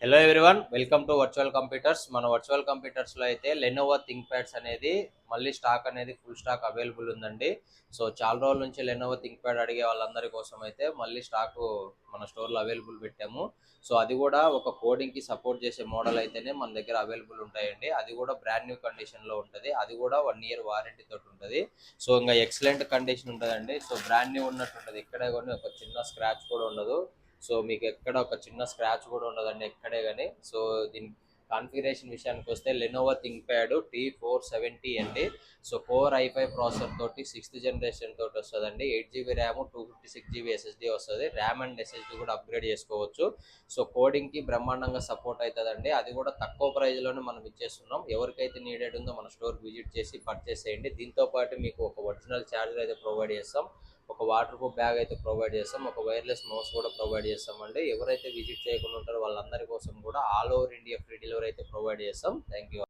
Hello everyone, welcome to virtual computers. మన virtual కంప్యూటర్స్లో అయితే Lenovo think pods అనేది మళ్ళీ స్టాక్ అనేది ఫుల్ స్టాక్ అవైలబుల్ ఉందండి. సో చాలా రోజుల నుంచి లెనోవో థింక్ ప్యాడ్ అడిగే వాళ్ళందరి కోసం అయితే మళ్ళీ స్టాకు మన స్టోర్లో అవైలబుల్ పెట్టాము. సో అది కూడా ఒక కోడింగ్కి సపోర్ట్ చేసే మోడల్ అయితేనే మన దగ్గర అవైలబుల్ ఉంటాయండి. అది కూడా బ్రాండ్ న్యూ కండిషన్లో ఉంటుంది. అది కూడా 1 year వారంటీ తోటి ఉంటుంది. సో ఇంకా ఎక్సలెంట్ కండిషన్ ఉంటుందండి. సో బ్రాండ్ న్యూ ఉన్నట్టు ఉంటుంది. ఇక్కడే కానీ ఒక చిన్న స్క్రాచ్ కూడా ఉండదు. సో మీకు ఎక్కడ ఒక చిన్న స్క్రాచ్ కూడా ఉండదండి ఎక్కడే కానీ. సో దీని కాన్ఫిగరేషన్ విషయానికి వస్తే లెనోవో థింక్ ప్యాడ్ T470 అండి. సో కోర్ i5 ప్రాసెసర్ తోటి 6th generation తోటి వస్తుందండి. 8 GB ర్యామ్, 256 GB SSD వస్తుంది. ర్యామ్ అండ్ SSD కూడా అప్గ్రేడ్ చేసుకోవచ్చు. సో కోడింగ్కి బ్రహ్మాండంగా సపోర్ట్ అవుతుందండి. అది కూడా తక్కువ ప్రైస్లోనే మనం ఇచ్చేస్తున్నాం. ఎవరికైతే నీడెడ్ ఉందో మన స్టోర్కి విజిట్ చేసి పర్చేస్ చేయండి. దీంతో పాటు మీకు ఒక ఒరిజినల్ ఛార్జర్ అయితే ప్రొవైడ్ చేస్తాం, ఒక వాటర్ ప్రూఫ్ బ్యాగ్ అయితే ప్రొవైడ్ చేస్తాం, ఒక వైర్లెస్ మౌస్ కూడా ప్రొవైడ్ చేస్తామండి. ఎవరైతే విజిట్ చేయకుండా ఉంటారో వాళ్ళందరి కోసం కూడా all over India free delivery అయితే ప్రొవైడ్ చేస్తాం. Thank you.